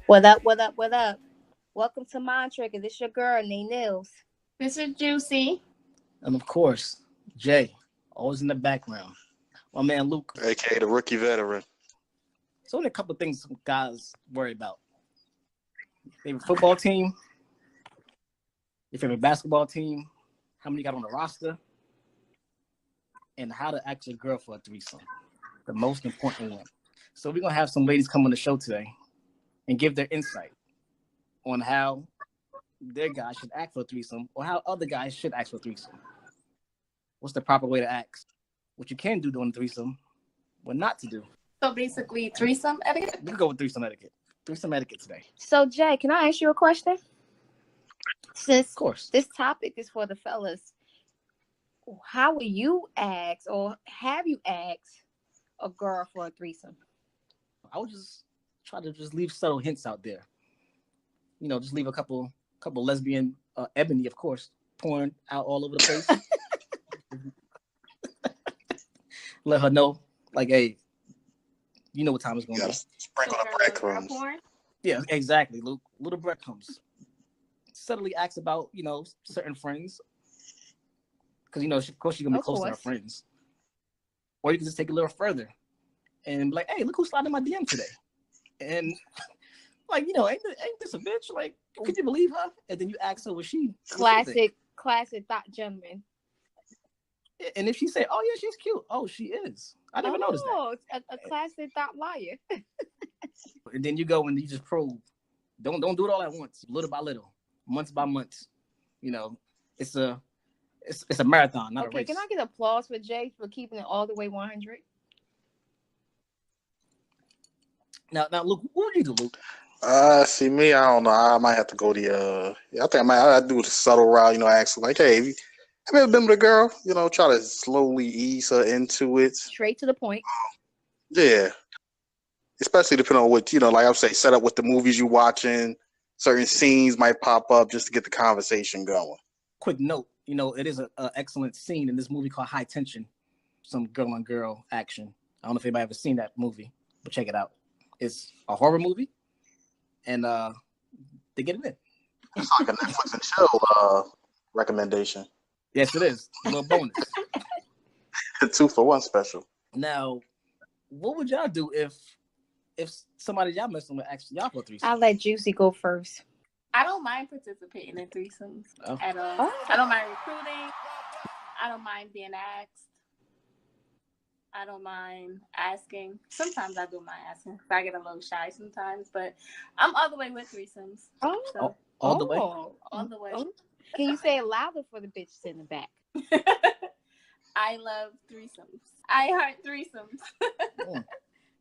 What up? What up? What up? Welcome to Mind Trick. This your girl, named Nils. This is Juicy. And of course, Jay, always in the background. My man Luke. AKA the rookie veteran. So only a couple of things some guys worry about. Favorite football team, your favorite basketball team, how many you got on the roster, and how to ask your girl for a threesome. The most important one. So we're gonna have some ladies come on the show today and give their insight on how their guys should act for a threesome or how other guys should act for a threesome. What's the proper way to act? What you can do during a threesome, what not to do. So basically, threesome etiquette. We can go with threesome etiquette. Threesome etiquette today. So, Jay, can I ask you a question? Since Of course. this topic is for the fellas, how will you ask or have you asked a girl for a threesome? I would just try to just leave subtle hints out there. You know, just leave a couple lesbian ebony, of course, pouring out all over the place. Let her know, like, hey, you know what time it's going to be. Sprinkle the breadcrumbs. Yeah, exactly, Luke. Little breadcrumbs. Subtly ask about, certain friends. Because, of course, you're going to be close to our friends. Or you can just take it a little further and be like, hey, look who slid in my DM today. And, like, ain't this a bitch? Like, could you believe her? And then you ask her, was she? Classic thought gentleman. And if she say, oh, yeah, she's cute. Oh, she is. I never noticed that. Oh, a classic thought liar. And then you go and you just probe. Don't do it all at once. Little by little. Months by months. It's a marathon, not a race. Okay, can I get applause for Jay for keeping it all the way 100? Now, Luke, what would you do, Luke? See me, I don't know. I might have to go I think I do the subtle route, ask like, hey, have you ever been with a girl? Try to slowly ease her into it. Straight to the point. Yeah. Especially depending on what, like I would say, set up with the movies you watching. Certain scenes might pop up just to get the conversation going. Quick note, it is an excellent scene in this movie called High Tension. Some girl-on-girl action. I don't know if anybody ever seen that movie, but check it out. It's a horror movie, and they get it in. It's like a Netflix and chill recommendation. Yes, it is. A little bonus. A 2-for-1 special. Now, what would y'all do if somebody y'all messing with asked y'all for a threesome? I'll let Juicy go first. I don't mind participating in threesomes at all. Oh. I don't mind recruiting. I don't mind being asked. I don't mind asking. Sometimes I do mind asking. I get a little shy sometimes, but I'm all the way with threesomes. All the way? All the way. Oh. Can you say it louder for the bitches in the back? I love threesomes. I heart threesomes. Yeah.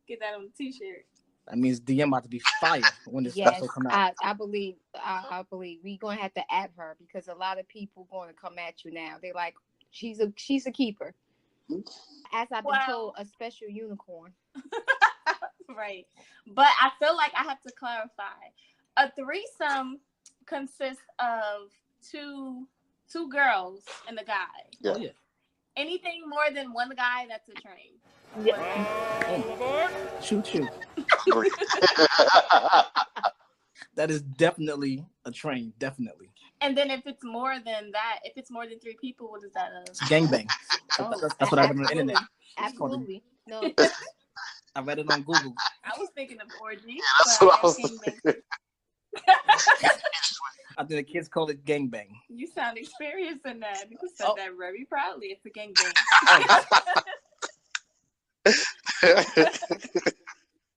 Get that on a t-shirt. That means DM about to be fire when this special come out. I believe we're gonna have to add her because a lot of people going to come at you now. They like she's a keeper. As I've been told, a special unicorn. Right. But I feel like I have to clarify. A threesome consists of two girls and a guy. Yeah. Oh, yeah. Anything more than one guy, that's a train. Yeah. Shoot. That is definitely a train, definitely. And then if it's more than that, if it's more than 3 people, what is that? Gangbang. That's what I read on the internet. Absolutely. No. I read it on Google. I was thinking of orgy. That's what I was thinking. I think the kids call it gangbang. You sound experienced in that. You said that very proudly. It's a gangbang.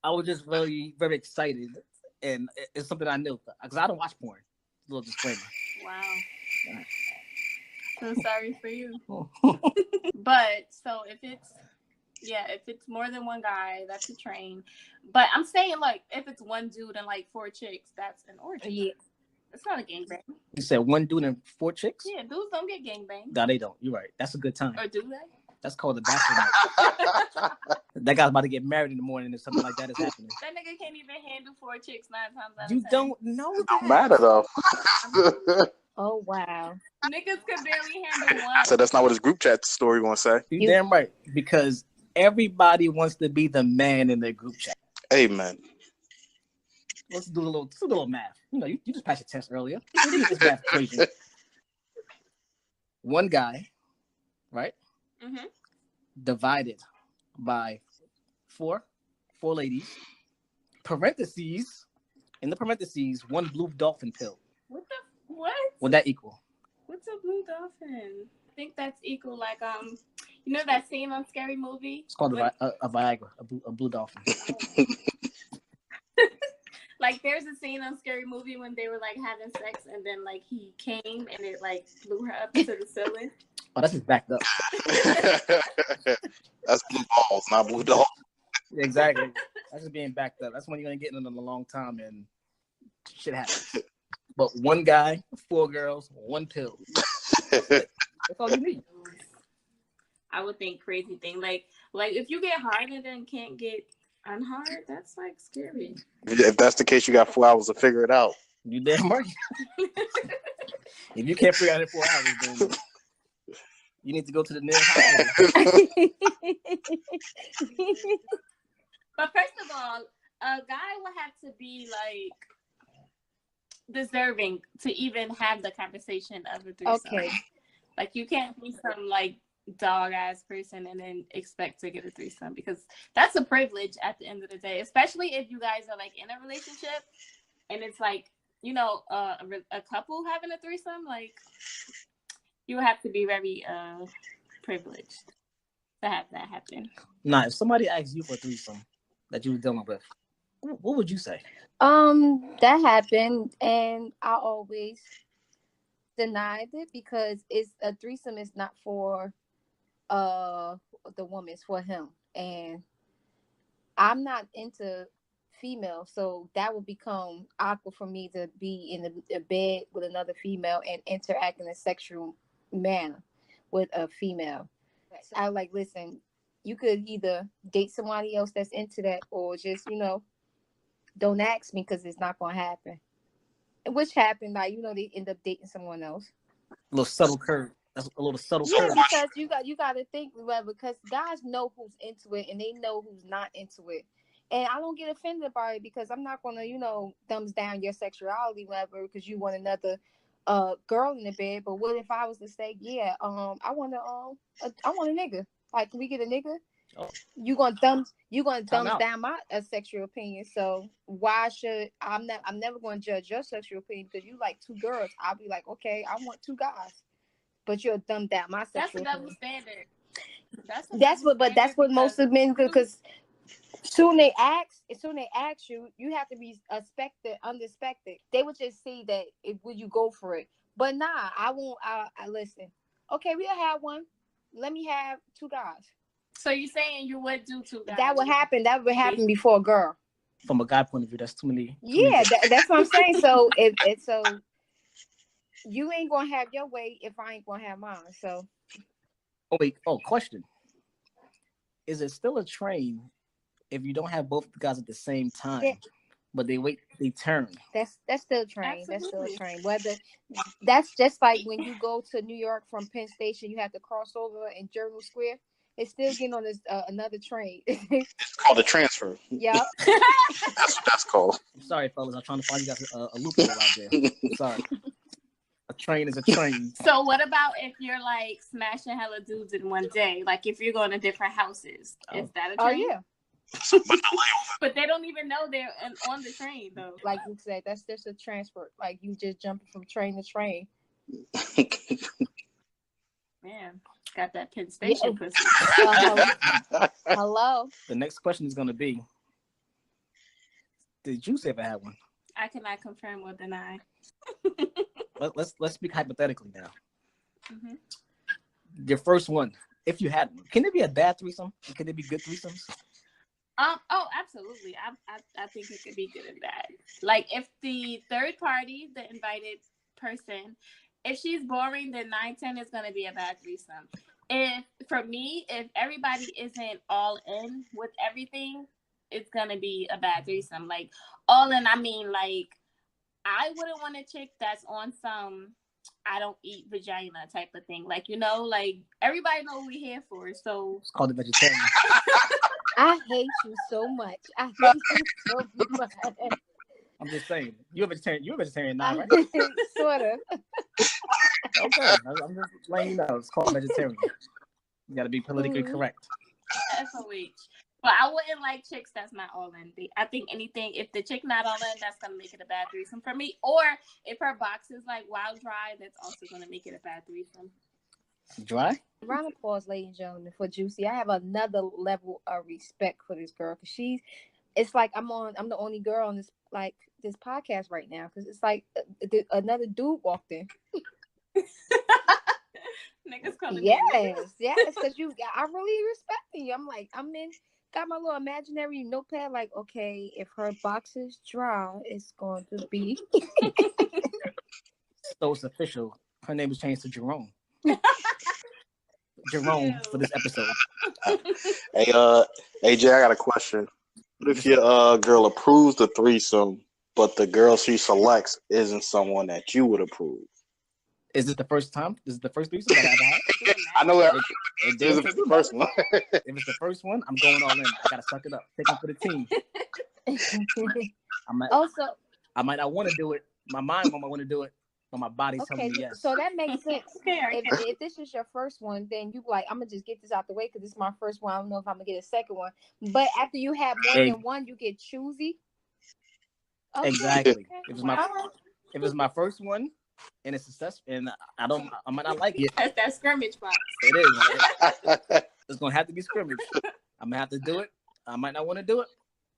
I was just very, very excited, and it's something I knew because I don't watch porn. A little disclaimer. Wow. So sorry for you. But so if it's more than one guy, that's a train. But I'm saying like if it's one dude and like 4 chicks, that's an orgy. Yeah. It's not a gangbang. You said one dude and 4 chicks? Yeah, dudes don't get gangbang. No, they don't. You're right. That's a good time. Or do they? That's called the bachelor night. That guy's about to get married in the morning or something like that is happening. That nigga can't even handle 4 chicks 9 times out of 10. You don't know that. Don't matter though. Oh wow. Niggas could barely handle one. So that's not what his group chat story gonna say. You damn right. Because everybody wants to be the man in their group chat. Amen. let's do a little math. You know, you just passed your test earlier. You did this math equation. One guy, right? Mm-hmm. Divided by four ladies. Parentheses. In the parentheses, one blue dolphin pill. What? Would that equal? What's a blue dolphin? I think that's equal like you know that scene on Scary Movie? It's called a Viagra, a blue dolphin. Like there's a scene on Scary Movie when they were like having sex and then like he came and it like blew her up to the ceiling. Oh, that's just backed up. That's blue balls, not blue dolphin. Exactly. That's just being backed up. That's when you're gonna get in a long time and shit happens. But one guy, 4 girls, 1 pill. That's all you need. I would think crazy thing. Like if you get hard and then can't get unhard, that's like scary. If that's the case, you got 4 hours to figure it out. You damn right. If you can't figure out in 4 hours, then you need to go to the nearest hospital. But first of all, a guy will have to be like deserving to even have the conversation of a threesome. Okay. Like you can't be some like dog ass person and then expect to get a threesome, because that's a privilege at the end of the day, especially if you guys are like in a relationship and it's like, you know, a couple having a threesome. Like you have to be very privileged to have that happen. Nah, if somebody asks you for a threesome that you were dealing with, what would you say? That happened, and I always denied it because it's a threesome is not for the woman, it's for him, and I'm not into female, so that would become awkward for me to be in a bed with another female and interact in a sexual manner with a female. I like, listen, you could either date somebody else that's into that, or just, you know, don't ask me, because it's not gonna happen. Which happened, like, you know, they end up dating someone else. A little subtle curve. That's a little subtle Yeah, curve. because you got to think, well, because guys know who's into it and they know who's not into it. And I don't get offended by it, because I'm not gonna, you know, thumbs down your sexuality, whatever, because you want another girl in the bed. But what if I was to say, yeah, I want a nigga. Like, can we get a nigga? Oh. You gonna thumbs out. down my sexual opinion. So why should I'm never gonna judge your sexual opinion because you like 2 girls. I'll be like, okay, I want 2 guys, but you'll dumb down my sexual That's a opinion. double standard. That's what most of men, because soon they ask you, you have to be unexpected. They would just see that would you go for it. But nah, I won't. I listen. Okay, we'll have one. Let me have 2 guys. So you're saying you would do 2 guys? That would happen. That would happen before a girl. From a guy point of view, that's too many. Yeah, that's what I'm saying. So so you ain't gonna have your way if I ain't gonna have mine. So. Question. Is it still a train if you don't have both the guys at the same time, but they turn? That's still a train. Absolutely. That's still a train. Whether that's just like when you go to New York from Penn Station, you have to cross over in Journal Square. It's still getting on this another train. It's called a transfer. Yeah. That's what that's called. I'm sorry, fellas. I'm trying to find you guys a loophole out there. I'm sorry. A train is a train. So what about if you're like smashing hella dudes in one day? Like if you're going to different houses, is that a train? Oh yeah. But they don't even know they're on the train though. Like you said, that's just a transfer. Like you just jumping from train to train. Man, got that Penn Station pussy. Hello. The next question is going to be, did you ever have one? I cannot confirm or deny. Let's speak hypothetically now. Mm-hmm. Your first one, if you had one, can it be a bad threesome? Can it be good threesomes? Oh, absolutely. I think it could be good and bad. Like if the third party, the invited person, if she's boring, then 9/10 is gonna be a bad threesome. If everybody isn't all in with everything, it's gonna be a bad threesome. Like all in, I mean, like I wouldn't want a chick that's on some I don't eat vagina type of thing. Like, you know, like everybody know what we're here for. So It's called the vegetarian. I hate you so much. I hate you so much. I'm just saying. You're a vegetarian. You're a vegetarian now, right? Sort of. Okay. I'm just letting you know. It's called vegetarian. You got to be politically correct. SOH. But I wouldn't like chicks that's not all in. I think anything, if the chick not all in, that's going to make it a bad threesome for me. Or if her box is like wild dry, that's also going to make it a bad threesome. Dry? Round of applause, ladies and gentlemen, for Juicy. I have another level of respect for this girl because it's like I'm the only girl on this podcast right now because it's like another dude walked in. Niggas calling yes, because I really respect you. I'm like, got my little imaginary notepad. Like, okay, if her box is dry, it's going to be. So it's official. Her name was changed to Jerome. Jerome for this episode. Hey, Jay, I got a question. What if your girl approves the threesome, but the girl she selects isn't someone that you would approve? Is this the first time? This is the first threesome that I ever had? I know it. This is the first one. If it's the first one, I'm going all in. I gotta suck it up. Take it for the team. I might not want to do it. My mind might want to do it, but my body's telling me yes. So that makes sense. If this is your first one, then you like, I'm gonna just get this out the way because this is my first one. I don't know if I'm gonna get a second one. But after you have more than one, you get choosy. Okay. Exactly. If it's my first one and it's successful, and I might not like it. That's that scrimmage box. It is. Right? It's gonna have to be scrimmage. I'm gonna have to do it. I might not want to do it,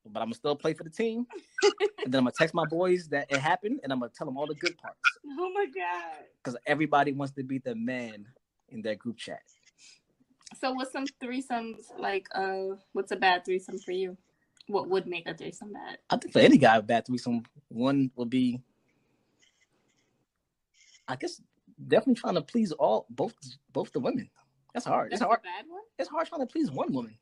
but I'm gonna still play for the team. And then I'm gonna text my boys that it happened, and I'm gonna tell them all the good parts. Oh my god! Because everybody wants to be the man in their group chat. So, what's some threesomes like? What's a bad threesome for you? What would make a threesome bad? I think for any guy, a bad threesome, one would be, I guess, definitely trying to please both the women. That's hard. That's it's hard. A bad one? It's hard trying to please one woman.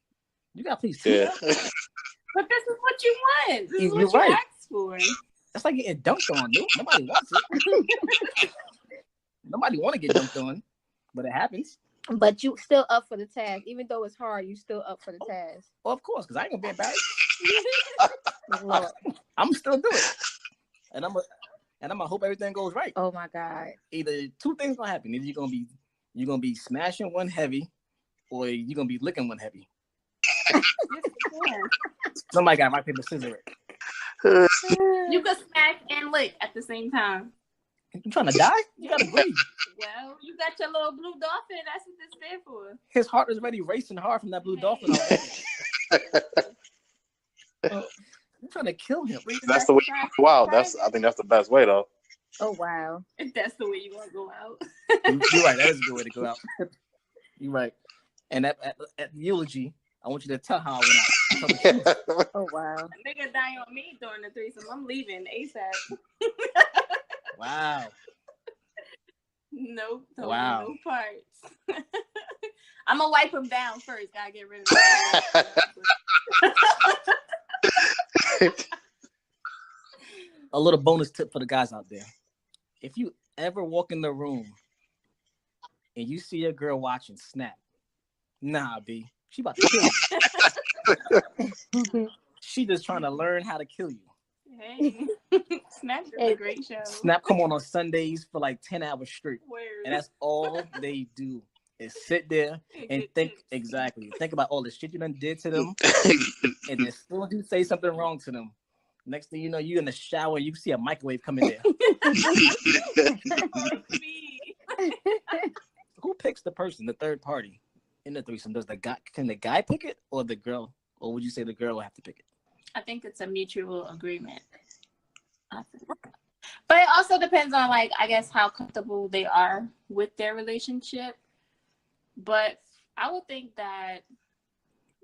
You gotta please two. Yeah. But this is what you want. This is what You're you right. asked for. That's like getting dunked on, dude. Nobody wants it. Nobody want to get dunked on, but it happens. But you still up for the task, even though it's hard. You still up for the task. Well, of course, because I ain't gonna be embarrassed. I'm still do it, and I'm gonna hope everything goes right. Oh my god! Either two things gonna happen. Either you're gonna be smashing one heavy, or you're gonna be licking one heavy. Somebody got rock paper scissors. You could smack and lick at the same time. You trying to die? You gotta breathe. Well, you got your little blue dolphin. That's what this there for. His heart is already racing hard from that blue dolphin already. I'm trying to kill him. That's the way. Wow, I think that's the best way though. Oh wow! If that's the way you want to go out. You're right. That is a good way to go out. You're right. And at the eulogy, I want you to tell how I went out. Oh wow! A nigga die on me during the threesome. I'm leaving ASAP. Wow. Nope. Wow. No parts. I'm gonna wipe him down first. Gotta get rid of him. A little bonus tip for the guys out there. If you ever walk in the room and you see a girl watching, snap. Nah, B. She about to kill you. She just trying to learn how to kill you. Hey. Snap is a great show. Snap come on Sundays for like 10 hours straight. Word. And that's all they do is sit there and think tips. Exactly. Think about all the shit you done did to them. And as soon as you say something wrong to them, next thing you know, you in the shower and you see a microwave come in there. Who picks the person, the third party in the threesome? Can the guy pick it or the girl? Or would you say the girl will have to pick it? I think it's a mutual agreement. But it also depends on, like, I guess how comfortable they are with their relationship. But I would think that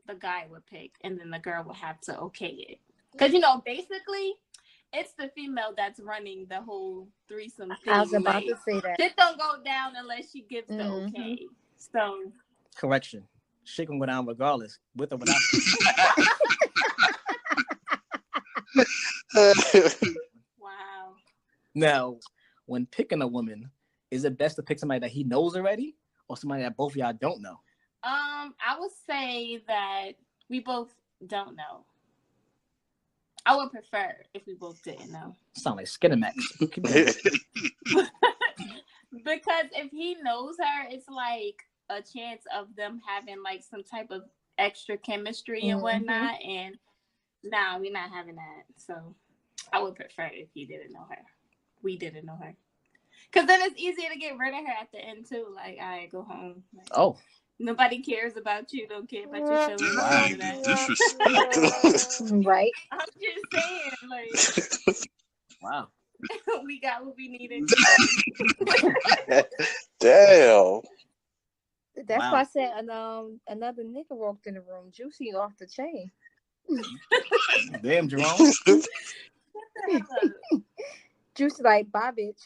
the guy would pick and then the girl would have to okay it. Because, basically, it's the female that's running the whole threesome thing. I was about to say that. Shit don't go down unless she gives the okay. So. Correction. Shit can go down regardless, with or without. Wow. Now, when picking a woman, is it best to pick somebody that he knows already or somebody that both of y'all don't know? I would say that we both don't know. I would prefer if we both didn't know. Sound like Skinemax. Because if he knows her, it's like a chance of them having like some type of extra chemistry and whatnot. And no, we're not having that. So I would prefer if he didn't know her. We didn't know her. Because then it's easier to get rid of her at the end too. Like, all right, go home. Like, nobody cares about you. Don't care about your feelings. Right. I'm just saying, like, wow. we got what we needed. Damn. That's why I said another nigga walked in the room. Juicy off the chain. Damn, Jerome. Juicy like, bye, bitch.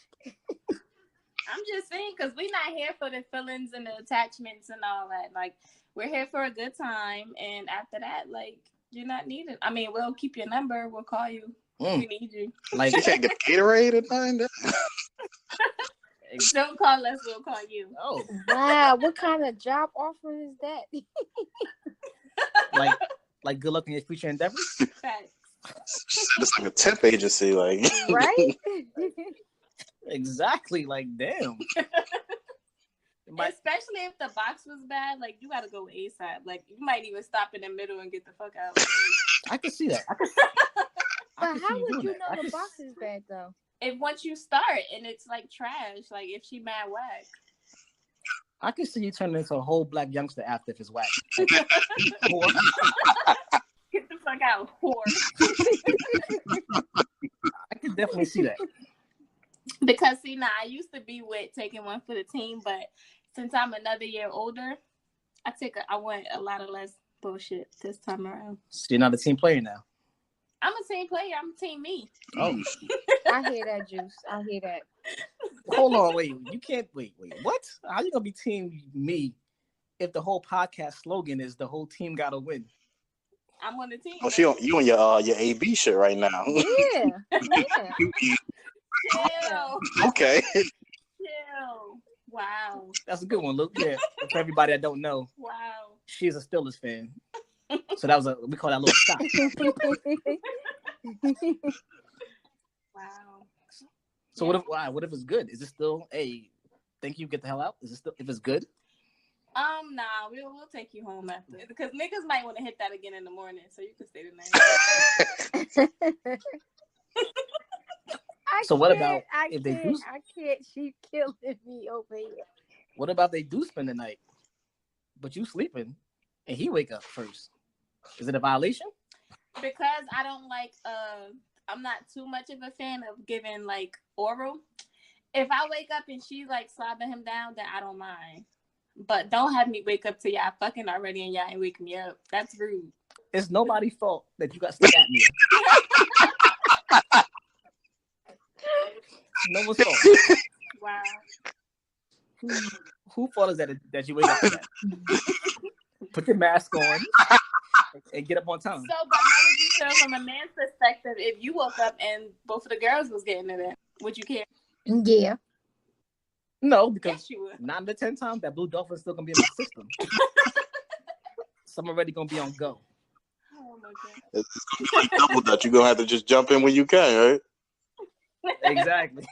I'm just saying, because we're not here for the feelings and the attachments and all that. Like, we're here for a good time. And after that, like, you're not needed. I mean, we'll keep your number. We'll call you. We need you. Like, you can't get Gatorade or nothing? Don't call us. We'll call you. Oh. Wow. What kind of job offer is that? like good luck in your future endeavors? Facts. It's like a temp agency, like. Right? Exactly. Like, damn. Especially if the box was bad, like, you gotta go ASAP. Like, you might even stop in the middle and get the fuck out. I can see that. But how would you know the box is bad, though? If once you start and it's like trash, like if she mad whack. I can see you turning into a whole black youngster after if it's whack. Like, get the fuck out, whore. I can definitely see that. Because see, now I used to be with taking one for the team, but since I'm another year older, I want a lot of less bullshit this time around. So you're not a team player now. I'm a team player. I'm team me. Oh, I hear that, Juice. I hear that. Hold on, wait. You can't wait. What? How you gonna be team me if the whole podcast slogan is the whole team gotta win? I'm on the team. Oh, you on your AB shit right now. Yeah. Chill. Okay. Chill. Wow. That's a good one, Luke. Yeah. For everybody that don't know, wow. She's a Steelers fan. So that was we call that a little stop. Wow. So what if it's good? Is it still thank you, get the hell out? Is it still if it's good? Nah, we'll take you home after because niggas might want to hit that again in the morning, so you can stay the night. So what about if they do? I can't. She killing me over here. What about they do spend the night, but you sleeping, and he wake up first? Is it a violation? Because I don't like. I'm not too much of a fan of giving like oral. If I wake up and she's like slobbing him down, then I don't mind. But don't have me wake up till y'all fucking already and y'all ain't wake me up. That's rude. It's nobody's fault that you got stuck at me. No one's fault. Wow. Who fault is that you wake up to that? Put your mask on and get up on time. So, but how would you feel from a man's perspective if you woke up and both of the girls was getting it in? Would you care? Yeah. No, because yes, you would. 9 out of 10 times that blue dolphin is still gonna be in my system. So I'm already gonna be on go. Oh my god! It's gonna be like double dutch. You're gonna have to just jump in when you can, right? Exactly.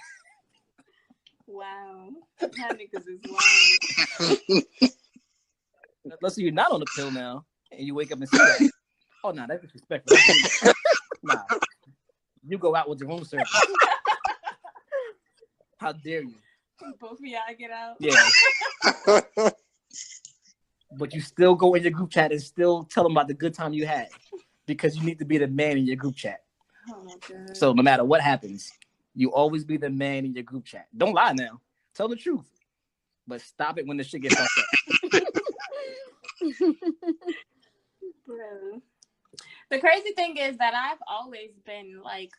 Wow, that niggas is lying. Let's say you're not on the pill now, and you wake up and see that. Oh no, that's disrespectful. Nah, you go out with your room service. How dare you? Both of y'all get out. Yeah. But you still go in your group chat and still tell them about the good time you had because you need to be the man in your group chat. Oh my god. So no matter what happens, you always be the man in your group chat. Don't lie now. Tell the truth. But stop it when the shit gets fucked up. Bro. The crazy thing is that I've always been like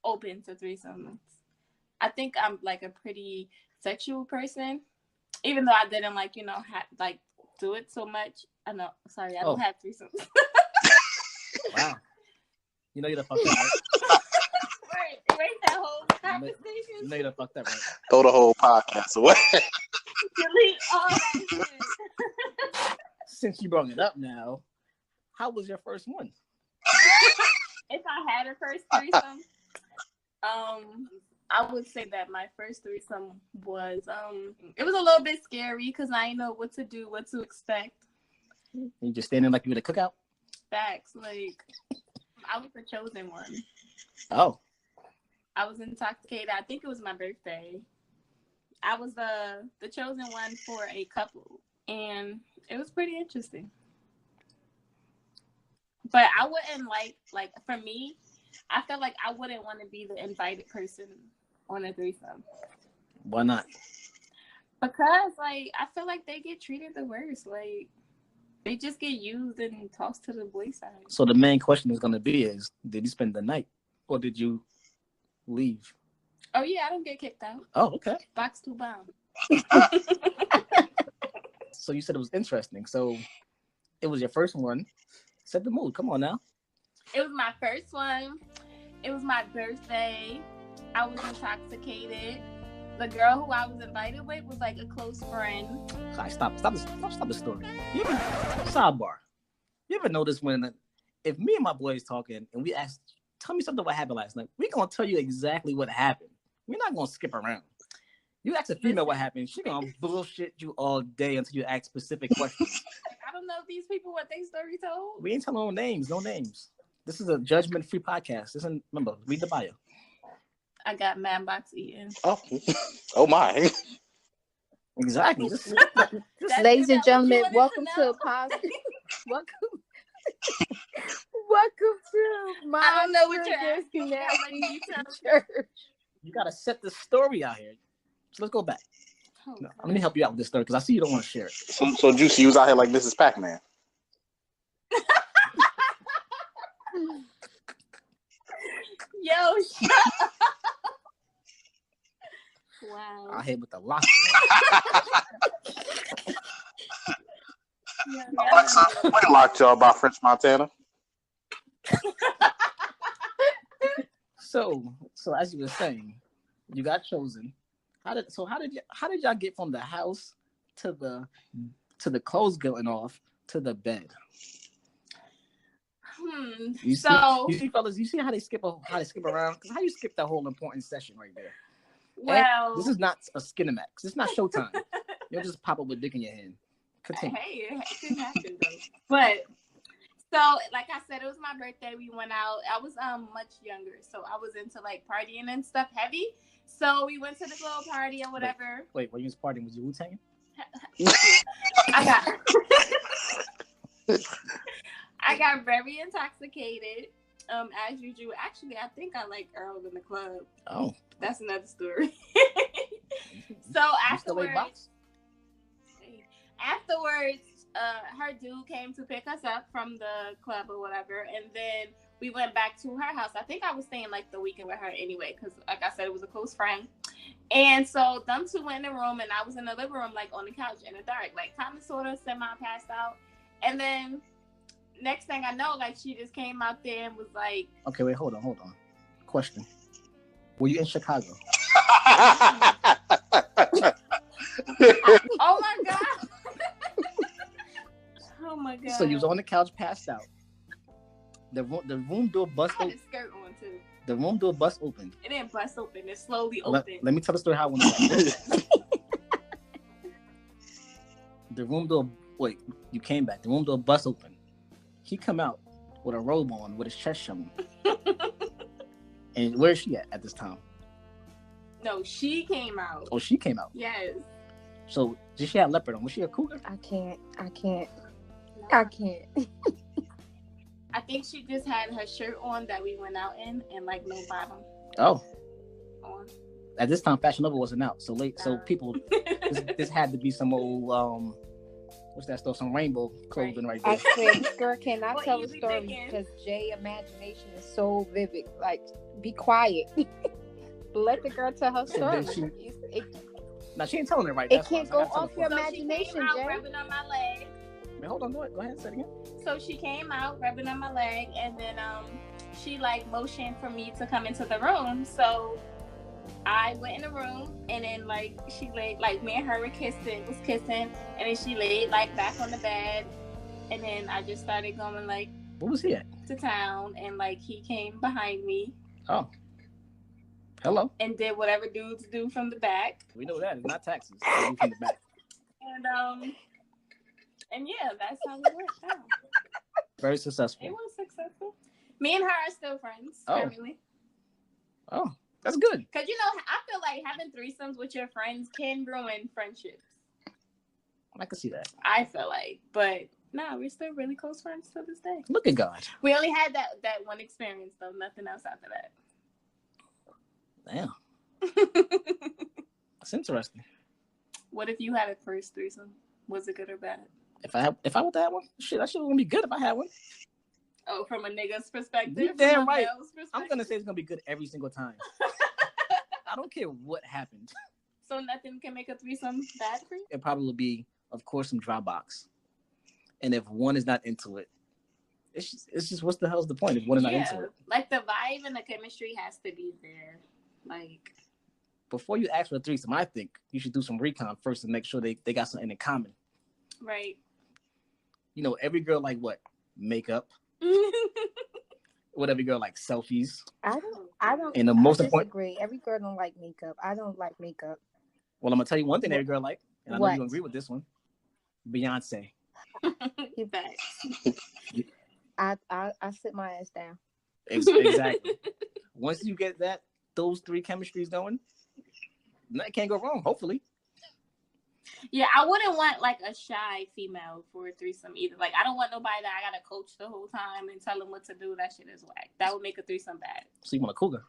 open to threesomes. I think I'm like a pretty sexual person, even though I didn't like do it so much. I know. Sorry, I don't have threesomes. Wow. You know you done fucked up, right? Right, erase that whole conversation. You know you done fucked up, right? Throw the whole podcast away. Delete all that shit. Since you brought it up now, how was your first one? if I had a first threesome, I would say that my first threesome was it was a little bit scary because I didn't know what to do, what to expect. You just standing like you at a cookout? Facts, like I was the chosen one. Oh. I was intoxicated. I think it was my birthday. I was the chosen one for a couple, and it was pretty interesting. But I wouldn't like for me, I felt like I wouldn't want to be the invited person on a threesome. Why not? Because like I feel like they get treated the worst. Like they just get used and tossed to the wayside. So the main question is gonna be is, did you spend the night or did you leave? Oh yeah, I don't get kicked out. Oh, okay. Box 2 bound. So you said it was interesting. So it was your first one. Set the mood. Come on now. It was my first one. It was my birthday. I was intoxicated. The girl who I was invited with was like a close friend. All right, stop the story. Sidebar. You ever notice when if me and my boys talking and we ask, tell me something what happened last night, we gonna tell you exactly what happened. We're not gonna skip around. You ask a female what happened, she gonna bullshit you all day until you ask specific questions. I don't know if these people what they story told. We ain't telling no names. This is a judgment-free podcast. Remember, read the bio. I got man box eating. Oh my. Exactly. Ladies and gentlemen, welcome to welcome to my I don't know what you're asking church. You gotta set the story out here. So let's go back. Oh, no, I'm gonna help you out with this story because I see you don't want to share it. So Juicy, you was out here like Mrs. Pac-Man. Yo, shut up. Wow. I hit with the lock. Alexa, what locked y'all by French Montana? So as you were saying, you got chosen. How did y'all get from the house to the clothes going off to the bed? You see, fellas, you see how they skip around? Because how you skip that whole important session right there? Well, and this is not a Skinemax. It's not Showtime. You'll just pop up with dick in your hand. Continue. Hey, it can happen though. But so, like I said, it was my birthday. We went out. I was much younger, so I was into like partying and stuff heavy. So we went to this little party or whatever. Wait, when you was partying, was you Wu-Tanging? I got very intoxicated. As usual. Actually, I think I like Earl in the club. Oh. That's another story. So afterwards, her dude came to pick us up from the club or whatever, and then we went back to her house. I think I was staying like the weekend with her anyway, because like I said, it was a close friend. And so them two went in the room, and I was in the living room, like on the couch in the dark, like kind of sort of semi-passed out. And then next thing I know, like she just came out there and was like, okay, wait, hold on. Question. Were you in Chicago? Oh my god. Oh my god. So you was on the couch passed out. The room door bust open. I had a skirt on too. The room door bust open. It didn't bust open. It slowly opened. Let me tell the story how it went. The room door. Wait, you came back. The room door bust open. He come out with a robe on, with his chest showing. And where is she at this time? No, she came out. Oh, she came out. Yes. So did she have leopard on? Was she a cougar? I can't. I think she just had her shirt on that we went out in, and like no bottom. Oh. On. At this time, Fashion Nova wasn't out, so people, this had to be some old what's that stuff? Some rainbow clothing right there. I swear, this girl cannot tell a story because Jay's imagination is so vivid. Like, be quiet. Let the girl tell her story. Now she ain't telling it right. It can't go off your imagination, she came out Jay. rubbing on my leg. Wait, hold on, go ahead, say it again. So she came out rubbing on my leg, and then she like motioned for me to come into the room. So I went in the room, and then like she laid, like me and her was kissing, and then she laid like back on the bed, and then I just started going like, where was he at? to town, and like he came behind me. Oh. Hello. And did whatever dudes do from the back. We know that. It's not taxes. They do from the back. And yeah, that's how we went down. Very successful. It was successful. Me and her are still friends currently. Oh, that's good. Because, you know, I feel like having threesomes with your friends can ruin friendships. I can see that. I feel like. But, no, we're still really close friends to this day. Look at God. We only had that one experience, though. Nothing else after that. Damn. That's interesting. What if you had a first threesome? Was it good or bad? If I would have one, shit, that shit was gonna be good if I had one. Oh, from a nigga's perspective? You damn right. I'm gonna say it's gonna be good every single time. I don't care what happened. So nothing can make a threesome bad for you? It probably would be, of course, some dry box. And if one is not into it, it's just what's the hell's the point if one is not into it? Like the vibe and the chemistry has to be there. Like, before you ask for a threesome, I think you should do some recon first to make sure they got something in common. Right. You know, every girl like what? Makeup. What every girl like? Selfies. I don't. And the most important. Disagree. Every girl don't like makeup. I don't like makeup. Well, I'm gonna tell you one thing every girl like, and I know What? you agree with this one. Beyonce. You bet. I sit my ass down. Exactly. Once you get those three chemistries going, that can't go wrong. Hopefully. Yeah, I wouldn't want like a shy female for a threesome either. Like, I don't want nobody that I gotta coach the whole time and tell them what to do. That shit is whack. That would make a threesome bad. So you want a cougar?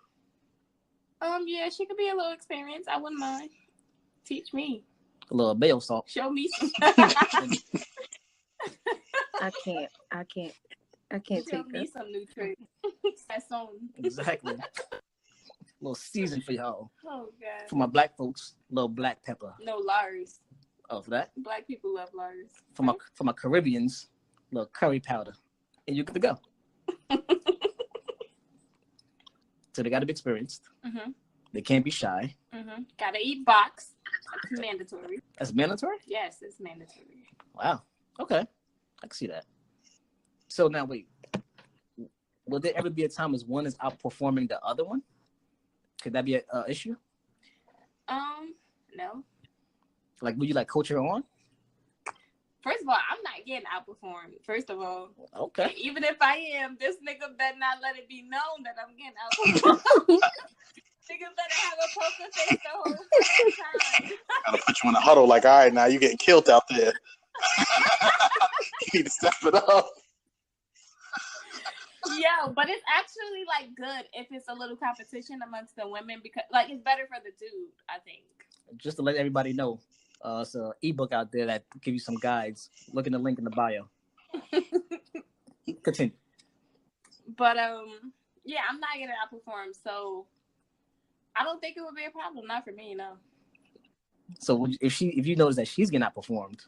Yeah, she could be a little experienced. I wouldn't mind. Teach me. A little bail salt. Show me some. I can't Show take me that. some new tricks. That's on. Exactly. A little season for y'all. Oh god. For my black folks, a little black pepper. No Lars. Oh, for that? Black people love Lars. For my Caribbeans, a little curry powder. And you're good to go. So they gotta be experienced. Mm-hmm. They can't be shy. Mm-hmm. Gotta eat box. It's mandatory. That's mandatory? Yes, it's mandatory. Wow. Okay. I can see that. So now wait. Will there ever be a time as one is outperforming the other one? Could that be an issue? No. Like, would you like coach her on? First of all, I'm not getting outperformed. First of all. Okay. And even if I am, this nigga better not let it be known that I'm getting outperformed. Nigga better have a poker face the whole time. Gotta put you in a huddle like, all right, now you getting killed out there. You need to step it up. Yeah, but it's actually like good if it's a little competition amongst the women because like it's better for the dude, I think. Just to let everybody know, it's an ebook out there that give you some guides. Look in the link in the bio. Continue. But yeah, I'm not getting outperformed, so I don't think it would be a problem. Not for me, no. So if you notice that she's getting outperformed,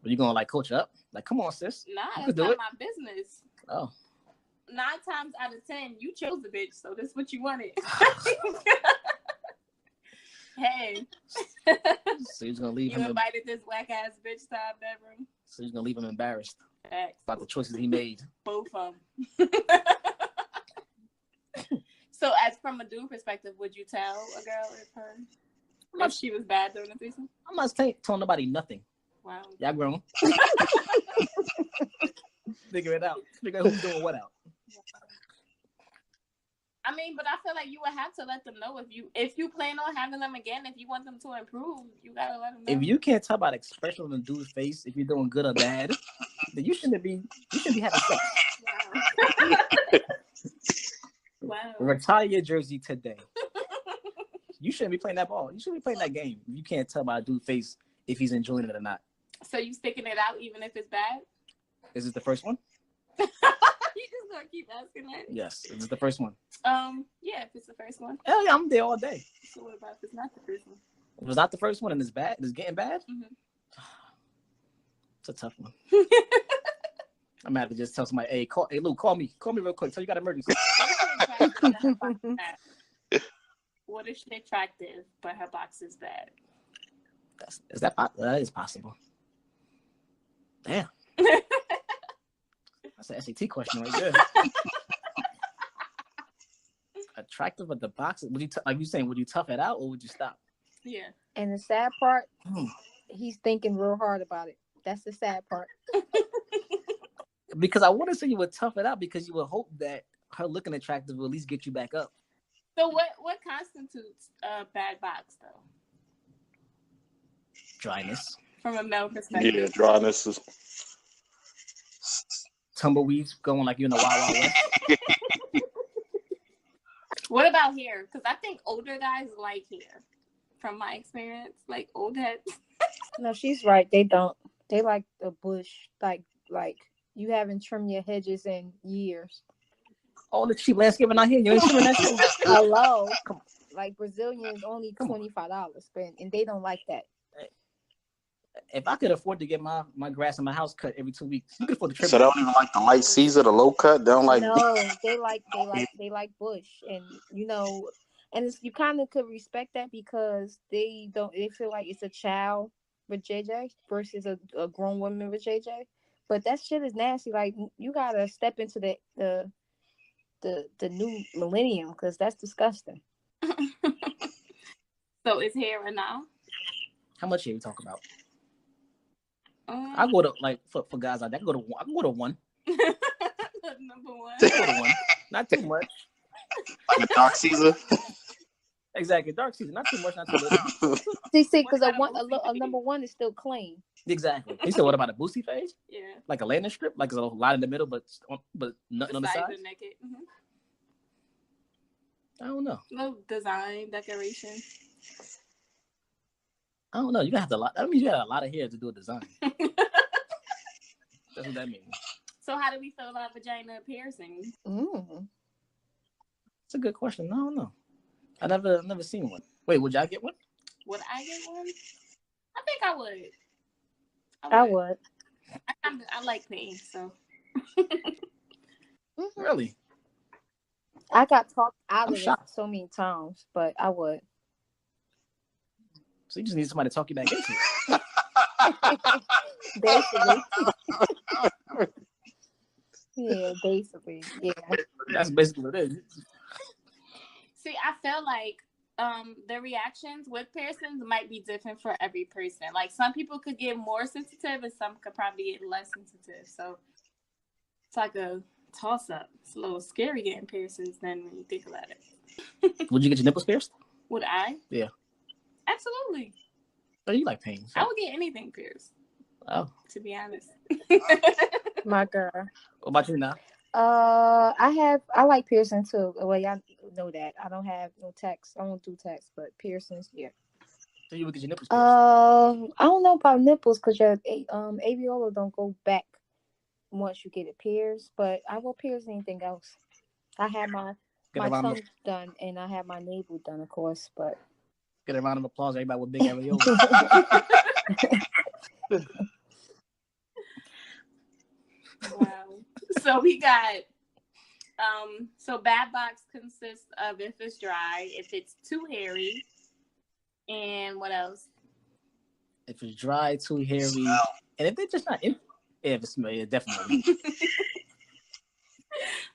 are you gonna like coach her up? Like, come on, sis. Nah, you that's not my business. Oh. 9 times out of 10, you chose the bitch, so that's what you wanted. Hey. So he's gonna leave you him. Invited this whack ass bitch to our bedroom. So he's gonna leave him embarrassed Facts. about the choices he made. Both of them. So, as from a dude perspective, would you tell a girl if she was bad during the threesome? I'm not telling nobody nothing. Wow. Y'all grown. Figure it out. Figure out who's doing what out. I mean, but I feel like you would have to let them know if you plan on having them again, if you want them to improve, you gotta let them know. If you can't tell by the expression on the dude's face if you're doing good or bad, then you shouldn't be having sex. Wow. Wow. Retire your jersey today. You shouldn't be playing that ball. You shouldn't be playing that game. You can't tell by a dude's face if he's enjoying it or not. So you sticking it out even if it's bad? Is this the first one? You just gonna keep asking that? Yes. Is this the first one? Yeah, if it's the first one. Hell yeah, I'm there all day. So what about if it's not the first one? If it's not the first one and it's bad, it's getting bad. Mm-hmm. It's a tough one. I'm gonna have to just tell somebody, hey, Lou, call me real quick. Tell you got an emergency. What if she's attractive, but her box is bad? That is possible. Damn. That's an SAT question right there. Attractive at the box. Would you like you saying? Would you tough it out or would you stop? Yeah. And the sad part, he's thinking real hard about it. That's the sad part. Because I want to say you would tough it out because you would hope that her looking attractive will at least get you back up. So what constitutes a bad box though? Dryness. From a male perspective. Yeah, dryness is. Tumbleweeds going like you're in the Wild Wild West. What about hair? Because I think older guys like hair. From my experience, like old heads. No, she's right. They don't. They like the bush, like you haven't trimmed your hedges in years. All the cheap landscaping out here, you ain't trimming that shit. Hello, like Brazilians only $25, and they don't like that. If I could afford to get my grass in my house cut every 2 weeks, you could afford to trim. So they don't even like the light Caesar, the low cut. They don't like. No, they like bush, and and you kind of could respect that because they feel like it's a child with JJ versus a grown woman with JJ. But that shit is nasty. Like you gotta step into the new millennium because that's disgusting. So is hair now? How much hair you talk about? I go to like for guys like that. I go to one. Number one. I go to one. Not too much. Like a dark Caesar. Exactly, dark Caesar. Not too much. Not too little. See, because a number one is still clean. Exactly. He said, "What about a boosty phase? Yeah. Like a landing strip, like a line in the middle, but nothing on the sides." Naked. Mm-hmm. I don't know. No design, decoration. I don't know. You have to. That means you got a lot of hair to do a design. That's what that means. So how do we feel about vagina piercing? It's a good question. I don't know. I never seen one. Wait, would y'all get one? Would I get one? I think I would. I would. I like pain, so. Really? I got talked out of it so many times, but I would. So you just need somebody to talk you back into it. Basically. Yeah, basically. Yeah. That's basically what it is. See, I feel like the reactions with piercings might be different for every person. Like some people could get more sensitive and some could probably get less sensitive. So it's like a toss up. It's a little scary getting piercings then when you think about it. Would you get your nipples pierced? Would I? Yeah. Absolutely. Oh, you like pain. So. I would get anything pierced. Oh. To be honest. My girl. What about you now? I like piercing too. Well, y'all know that. I don't have no text. I don't do text, but piercings, yeah. So you would get your nipples pierced? I don't know about nipples because your areola don't go back once you get it pierced, but I will pierce anything else. I had my tongue done and I had my navel done, of course, but get a round of applause, everybody with big areola. Wow. So we got so bad box consists of if it's dry, if it's too hairy, and what else? If it's dry, too hairy, and if they're just not in, if it's smell, yeah, definitely.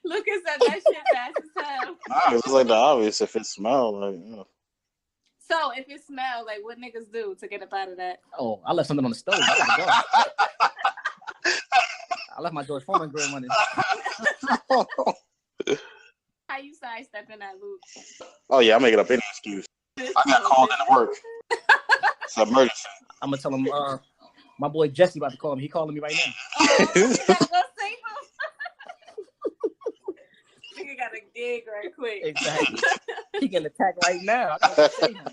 Lucas said that shit fast as hell. No, it's like the obvious. If it smells, like. So if it smells, like what niggas do to get up out of that? Oh, I left something on the stove. I left my George Foreman grill running. How you sidestepping that, Luke? Oh yeah, I'm making up any excuse. I got called into work. It's an emergency. I'm gonna tell him. My boy Jesse about to call him. He calling me right now. You gotta go save him. Nigga got a gig right quick. Exactly. He getting attacked right now. I gotta save him.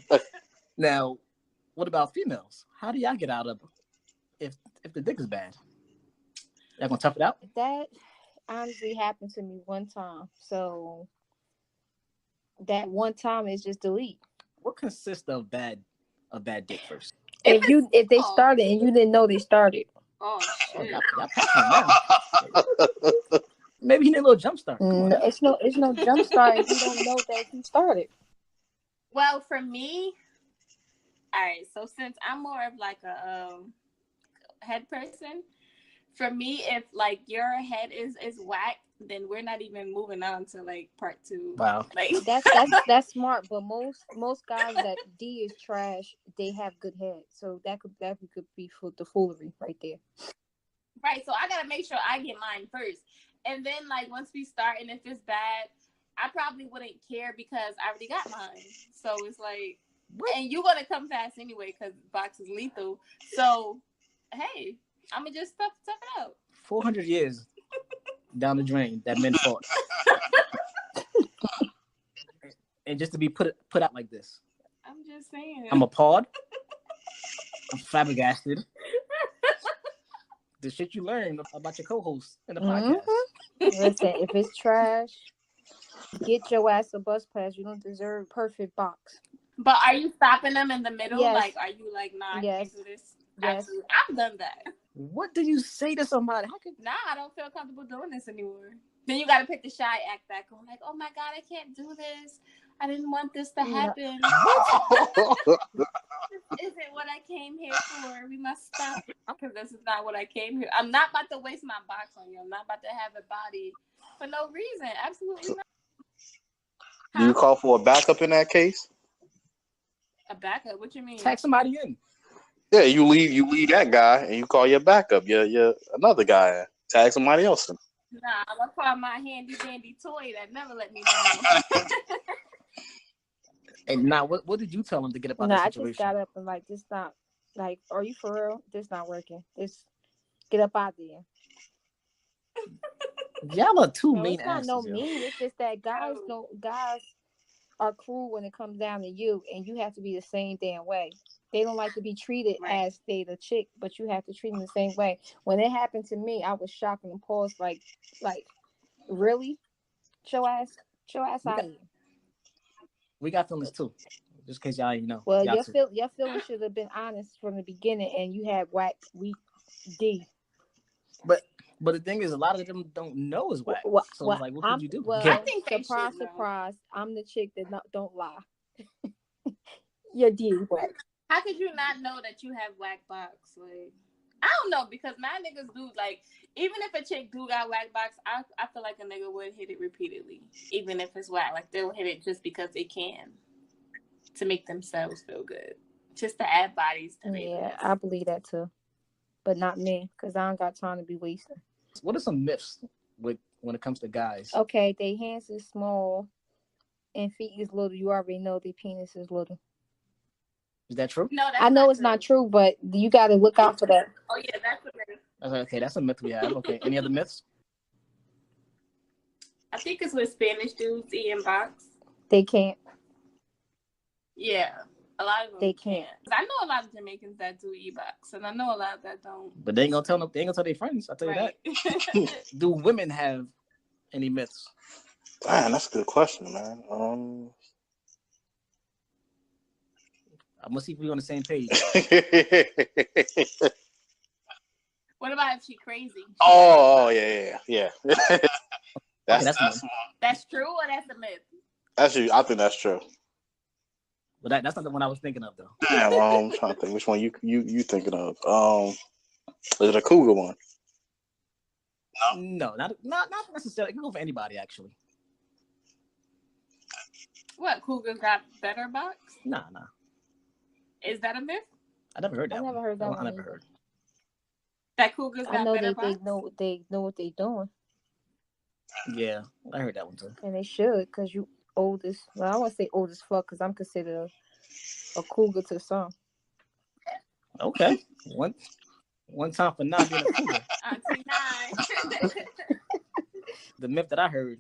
Now, what about females? How do y'all get out of if the dick is bad? Y'all gonna tough it out? That honestly happened to me one time. So that one time is just delete. What consists of bad dick first? If they started and you didn't know they started. Oh shit. Y'all now. Maybe he need a little jump start. No, it's no jump start if you don't know that he started. Well, for me, all right. So since I'm more of like a head person, for me, if like your head is whack, then we're not even moving on to like part 2. Wow. Like That's smart. But most guys that D is trash, they have good head. So that could be for the foolery right there. right. So I gotta make sure I get mine first, and then like once we start, and if it's bad, I probably wouldn't care because I already got mine. So it's like, and you're gonna come fast anyway because box is lethal. So hey, I'm gonna just stuff it out. 400 years down the drain that men fought. And just to be put out like this. I'm just saying. I'm appalled. I'm flabbergasted. The shit you learned about your co-host in the podcast. Listen, if it's trash, get your ass a bus pass. You don't deserve perfect box. But are you stopping them in the middle? Yes. Like, are you like, nah, I can't do this? Yes. Absolutely. I've done that. What do you say to somebody? How could... Nah, I don't feel comfortable doing this anymore. Then you got to pick the shy act back on. Like, oh my God, I can't do this. I didn't want this to happen. This isn't what I came here for. We must stop because this is not what I came here. I'm not about to waste my box on you. I'm not about to have a body for no reason. Absolutely not. Do you call for a backup in that case? A backup? What you mean? Tag somebody in. Yeah, you leave that guy and you call your backup. You're another guy. Tag somebody else in. Nah, I'm gonna call my handy dandy toy that never let me down. And now, what did you tell him to get up out of the situation? I just got up and like, this not like, are you for real? This not working. This get up out there. Y'all are too No, mean it's not asses. no mean. It's just that guys are cruel when it comes down to you, and you have to be the same damn way. They don't like to be treated as they the chick, but you have to treat them the same way. When it happened to me, I was shocked and paused. Like, really? Show ass out of here. We got feelings too, just in case y'all ain't know. Well, your feelings should have been honest from the beginning, and you had weak D. But the thing is, a lot of them don't know is whack. So it's like, what could you do? Well, I think surprise. I'm the chick that don't lie. Your D is whack. How could you not know that you have whack box? Like, I don't know, because my niggas do, like, even if a chick do got whack box, I feel like a nigga would hit it repeatedly, even if it's whack. Like, they'll hit it just because they can, to make themselves feel good, just to add bodies to me. Yeah, I believe that too, but not me, because I don't got time to be wasting. What are some myths when it comes to guys? Okay, their hands is small and feet is little. You already know their penis is little. Is that true? No, I know it's not true, but you got to look out for that. Oh yeah, that's a myth. Okay, that's a myth we have. Okay, any other myths? I think it's with Spanish dudes eating box. They can't. Yeah, a lot of them they can't. I know a lot of Jamaicans that do eat box, and I know a lot that don't. But they ain't gonna tell them. They ain't gonna tell their friends. I'll tell you that. Do women have any myths? Man, that's a good question, man. I'm gonna see if we're on the same page. What about if she's crazy? Oh yeah. That's true, or that's a myth? That's you. I think that's true. But that's not the one I was thinking of, though. Yeah, well, I'm trying to think which one you thinking of. Is it a cougar one? No, not necessarily. It can go for anybody, actually. What, cougars got better box? Nah. Is that a myth? I never heard that. I never heard that one. I never heard. That cougars got better box? They know what they doing. Yeah, I heard that one too. And they should, because you oldest. Well, I want to say oldest fuck, because I'm considered a cougar to some. Okay. One time for not being a cougar. Auntie Nine. The myth that I heard,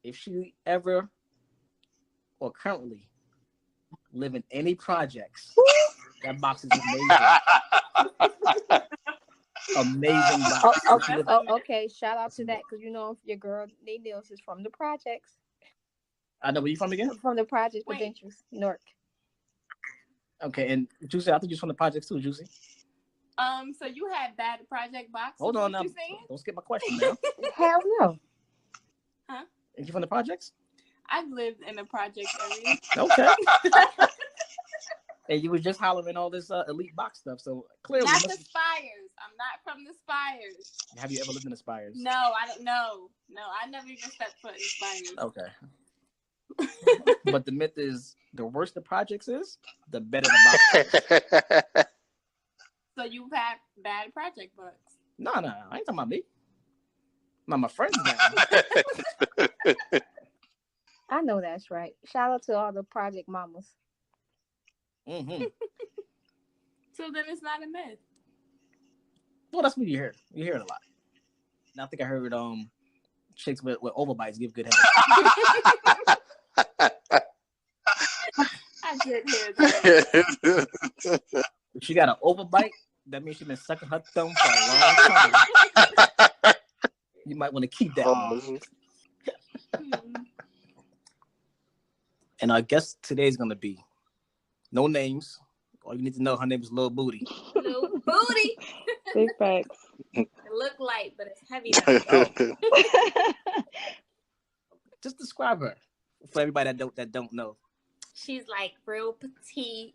if she ever or currently live in any projects, that box is amazing. Amazing box. Okay. Shout out to that, because you know your girl Nate Nils is from the projects. I know. Where you from again? From the projects, Prudential, Newark. Okay, and Juicy, I think you're from the projects too, Juicy. So you had bad project box. Hold on now. Don't skip my question now. Hell no. Huh? Are you from the projects? I've lived in a project area. Okay. And you was just hollering all this elite box stuff. So clearly, not the Spires. I'm not from the Spires. Have you ever lived in the Spires? No, I don't know. No, I never even stepped foot in the Spires. Okay. But the myth is the worse the projects is, the better the box is. So you've had bad project books? No, I ain't talking about me. My friends now. I know that's right. Shout out to all the project mamas. Mm-hmm. So then it's not a myth. Well, that's what you hear. You hear it a lot. And I think I heard chicks with overbites give good head. I did hear that. If she got an overbite, that means she's been sucking her thumb for a long time. You might want to keep that one. And our guest today is going to be no names. All you need to know, her name is Lil Booty. Lil Booty. Big facts. It look light, but it's heavy. Just describe her for everybody that don't know. She's like real petite,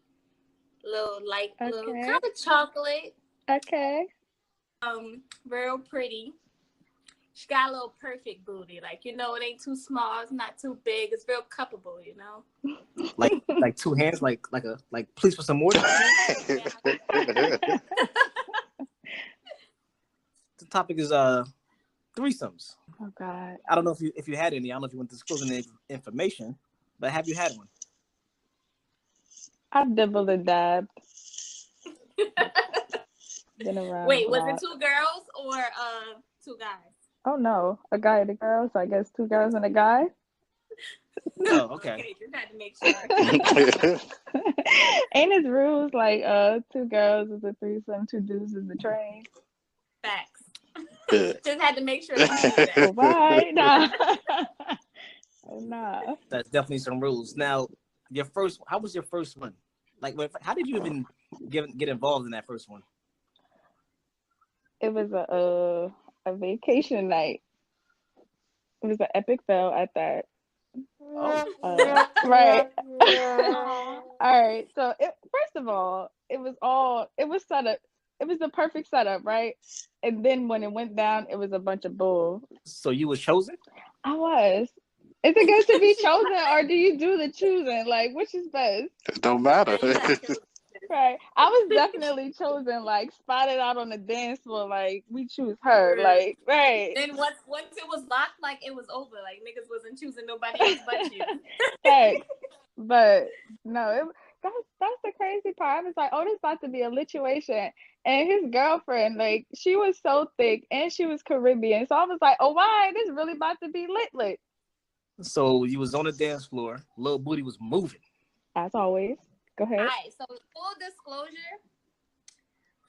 little kind of chocolate. Okay. Real pretty. She got a little perfect booty, like it ain't too small, it's not too big, it's real cuppable, Like two hands, like please for some more. The topic is threesomes. Oh God. I don't know if you had any. I don't know if you want to disclose any information, but have you had one? I've dabbled and dabbed. Been around. Wait, was it two girls or two guys? Oh no, a guy and a girl. So I guess two girls and a guy. Oh, okay. Just had to make sure. Ain't his rules like two girls is a threesome, two dudes is a train. Facts. Just had to make sure. That. Why? Nah. Oh, nah. That's definitely some rules. Now, how was your first one? Like, how did you even get involved in that first one? It was a vacation night. It was an epic fail at that. Oh. Right. All right. So first of all, it was set up. It was the perfect setup, right? And then when it went down, it was a bunch of bull. So you were chosen? I was. Is it good to be chosen, or do you do the choosing? Like, which is best? It don't matter. Right. I was definitely chosen, like spotted out on the dance floor, like we choose her, like right. Then once it was locked, like it was over. Like niggas wasn't choosing nobody else but you. Thanks. But no, that's the crazy part. I was like, oh, this about to be a lituation. And his girlfriend, like, she was so thick and she was Caribbean. So I was like, oh, why? This really about to be lit. So you was on the dance floor. Lil Booty was moving. As always. Go ahead. All right, so full disclosure,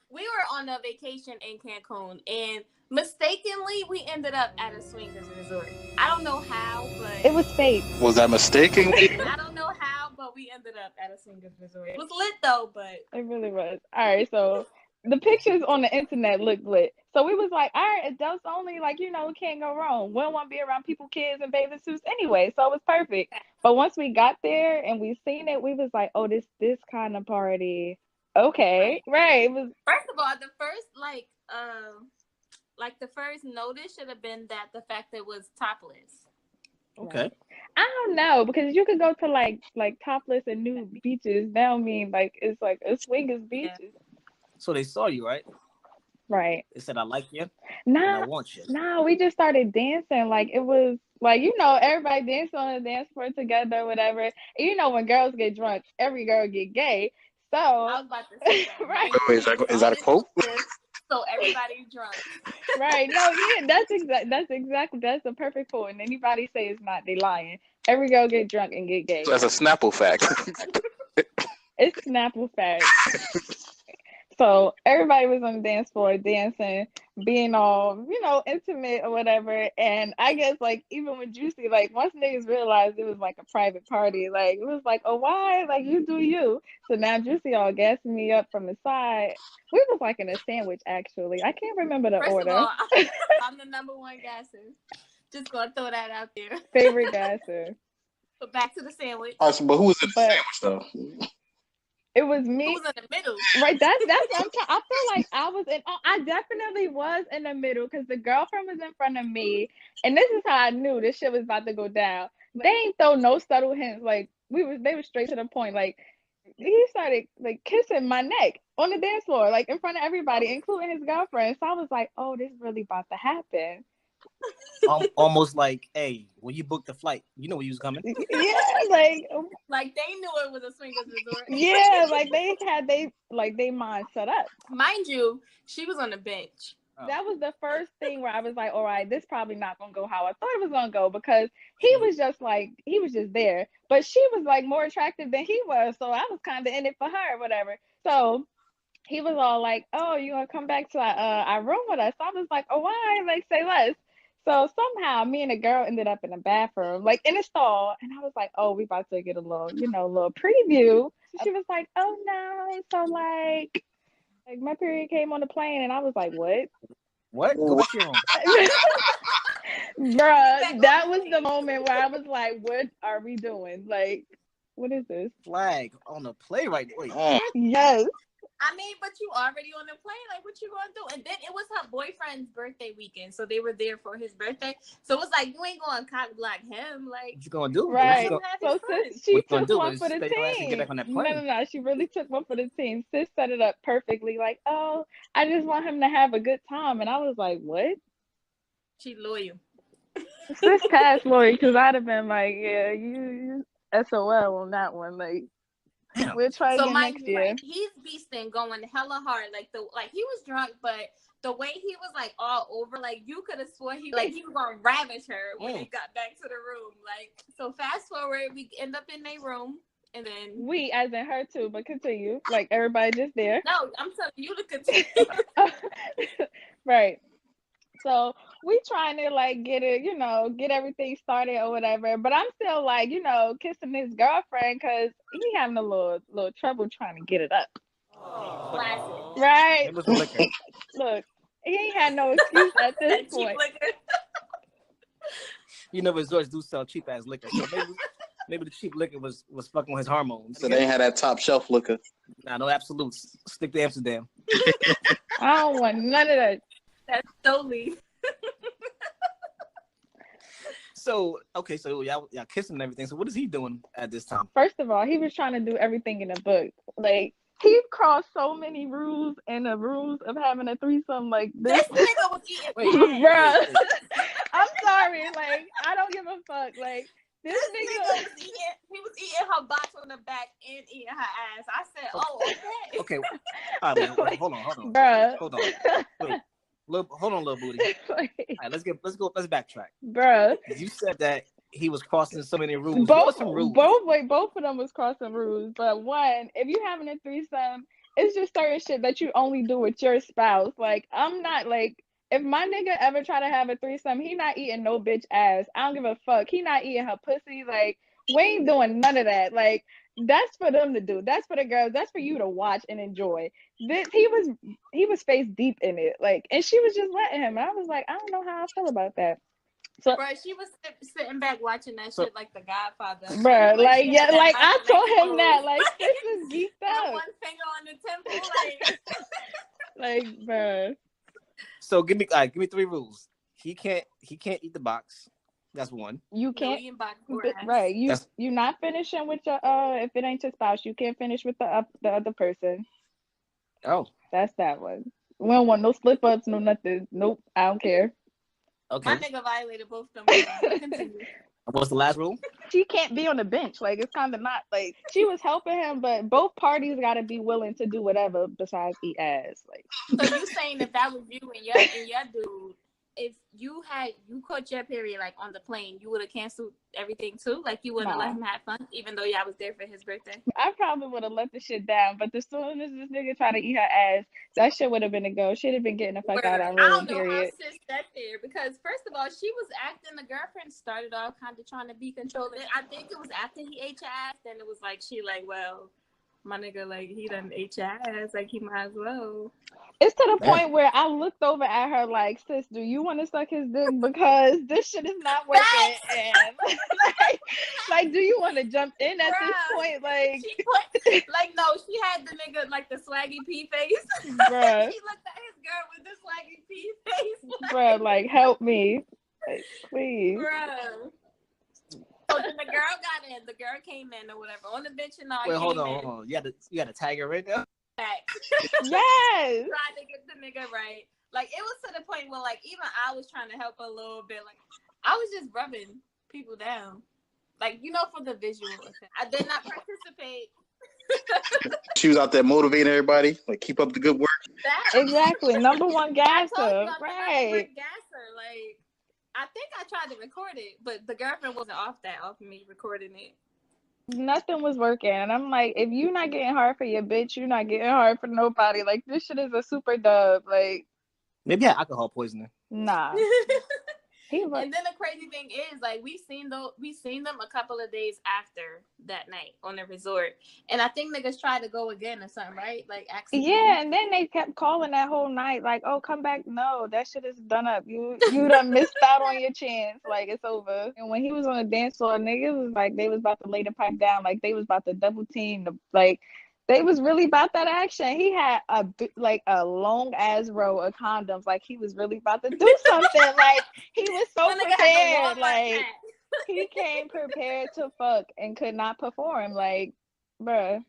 we were on a vacation in Cancun, and mistakenly, we ended up at a swingers resort. I don't know how, but... It was fate. Was that mistaken? I don't know how, but we ended up at a swingers resort. It was lit, though, but... It really was. All right, so the pictures on the internet looked lit. So we was like, all right, adults only, like, we can't go wrong. We don't want to be around people, kids, and bathing suits anyway, so it was perfect. But once we got there and we seen it, we was like, oh, this kind of party. Okay, right. It was... First of all, the first, the first notice should have been that the fact that it was topless. Okay. I don't know, because you could go to like topless and nude beaches. That don't mean like it's like a swingers beaches. Yeah. So they saw you, right? Right. They said, I like you. Nah, and I want you. Nah, we just started dancing. Like it was like, everybody dancing on the dance floor together, whatever. And when girls get drunk, every girl get gay. So I was about to say that. Right. Is that a quote? So everybody drunk. Right. No, yeah, that's the perfect quote. And anybody say it's not, they lying. Every girl get drunk and get gay. So that's a Snapple fact. It's Snapple fact. So everybody was on the dance floor dancing, being all, intimate or whatever. And I guess like even with Juicy, like once niggas realized it was like a private party, like it was like, oh, why? Like you do you. So now Juicy all gassing me up from the side. We was like in a sandwich actually. I can't remember the order. First of all, I'm the number one gasser. Just gonna throw that out there. Favorite gasser. But back to the sandwich. But who was in the sandwich though? It was me. Who was in the middle? Right, that's what I'm trying. I feel like I was in. Oh, I definitely was in the middle because the girlfriend was in front of me, and this is how I knew this shit was about to go down. They ain't throw no subtle hints. Like they were straight to the point. Like he started like kissing my neck on the dance floor, like in front of everybody, including his girlfriend. So I was like, oh, this really about to happen. Almost like, hey, when you booked the flight, you know when you was coming. Yeah, like they knew it was a swingers resort. Yeah, like they had they mind set up. Mind you, she was on the bench. That was the first thing where I was like, all right, this probably not gonna go how I thought it was gonna go, because he was just there. But she was like more attractive than he was, so I was kind of in it for her or whatever. So he was all like, oh, you gonna come back to our room with us? So I was like, oh, why? Like, say less. So somehow me and the girl ended up in the bathroom, like in a stall, and I was like, oh, we about to get a little preview. She was like, oh no, so like my period came on the plane, and I was like, what? What? Go back to your room. Bruh, that was the moment where I was like, what are we doing? Like, what is this? Flag on the play right there. Mm. Yes. I mean, but you already on the plane. Like, what you gonna do? And then it was her boyfriend's birthday weekend, so they were there for his birthday. So it was like, you ain't gonna cock block him. Like, What you gonna do? Right. So sis, she took one for the Stay your ass and get team. back on that plane. No. She really took one for the team. Sis set it up perfectly. Like, oh, I just want him to have a good time. And I was like, what? She loyal. Sis passed Lori, because I'd have been like, yeah, you SOL on that one. Like, we'll try again next year. Like, he's beasting, going hella hard. Like he was drunk, but the way he was like all over, like you could have sworn he was gonna ravish her when he got back to the room. Like, so fast forward, we end up in their room, and then we, as in her too, but continue. Like everybody just there. No, I'm telling you to continue. Right. So we trying to like get it, get everything started or whatever. But I'm still like, kissing his girlfriend because he having a little trouble trying to get it up. Classic. Right. It was the liquor. Look, he ain't had no excuse at this point. Resorts do sell cheap ass liquor. So maybe the cheap liquor was fucking with his hormones. So they ain't had that top shelf liquor. Nah, no absolutes. Stick to Amsterdam. I don't want none of that. That's totally. So y'all kissing and everything. So what is he doing at this time? First of all, he was trying to do everything in the book. Like, he crossed so many rules in the rules of having a threesome. Like this nigga was eating. Bruh. I'm sorry. Like, I don't give a fuck. Like, this nigga was eating her box from the back and eating her ass. I said, oh, okay. Okay. All right, hold on. Bruh. Hold on. Wait. Hold on, Lil Booty. All right, let's backtrack. Bruh. You said that he was crossing so many rules. Both some rules? Both of them was crossing rules. But one, if you having a threesome, it's just certain shit that you only do with your spouse. Like, I'm not like, if my nigga ever try to have a threesome, he not eating no bitch ass. I don't give a fuck. He not eating her pussy. Like, we ain't doing none of that. Like, that's for them to do. That's for the girls. That's for you to watch and enjoy. This he was face deep in it. Like, and she was just letting him. And I was like, I don't know how I feel about that. So, bro, she was sitting back watching that shit like The Godfather. Bro, like, yeah, like I told him that, like, this is geeked up. One finger on the temple, like, bro. So give me 3 rules. He can't eat the box. That's one. You can't, right? You're not finishing with your if it ain't your spouse. You can't finish with the other person. Oh, that's that one. We don't want no slip ups, no nothing. Nope, I don't care. Okay. My nigga violated both of them. What's the last rule? She can't be on the bench. Like, it's kind of not like she was helping him, but both parties got to be willing to do whatever besides eat ass. Like, so you saying if that was you and your dude, if you caught your period like on the plane, you would have canceled everything too? Like, you wouldn't have let him have fun, even though y'all was there for his birthday? I probably would have let the shit down, but as soon as this nigga tried to eat her ass, that shit would have been a go. She'd have been getting the fuck out of our room. I don't know how sis got there, because first of all, she was acting. The girlfriend started off kind of trying to be controlling. I think it was after he ate your ass, then it was like she like, well, my nigga, like, he done ate your ass, like, he might as well. It's to the point where I looked over at her like, sis, do you want to suck his dick? Because this shit is not working. And like, do you want want to jump in at this point. Like, she put, like, no, she had the nigga like the swaggy P face. Bruh. She looked at his girl with the swaggy P face. Bruh, like, help me. Like, please. Bruh. So then the girl got in. The girl came in or whatever on the bench and all. Wait, hold on. You got to tag her right now. Yes. Trying to get the nigga right. Like, it was to the point where, like, even I was trying to help a little bit. Like, I was just rubbing people down. Like, you know, for the visual effect. I did not participate. She was out there motivating everybody. Like, keep up the good work. Exactly. Number one gasser. Right. Gasser. Like, I think I tried to record it, but the girlfriend wasn't off of me recording it. Nothing was working. And I'm like, if you're not getting hard for your bitch, you're not getting hard for nobody. Like, this shit is a super dub. Like, maybe had alcohol poisoning. Nah. And then the crazy thing is, like, we seen them a couple of days after that night on the resort, and I think niggas tried to go again or something, right? Like, yeah, and then they kept calling that whole night, like, "Oh, come back!" No, that shit is done up. You done missed out on your chance. Like, it's over. And when he was on the dance floor, niggas was like, they was about to lay the pipe down, like they was about to double team like. They was really about that action. He had a long ass row of condoms. Like, he was really about to do something. Like, he was so prepared. Like, he came prepared to fuck and could not perform. Like, bruh,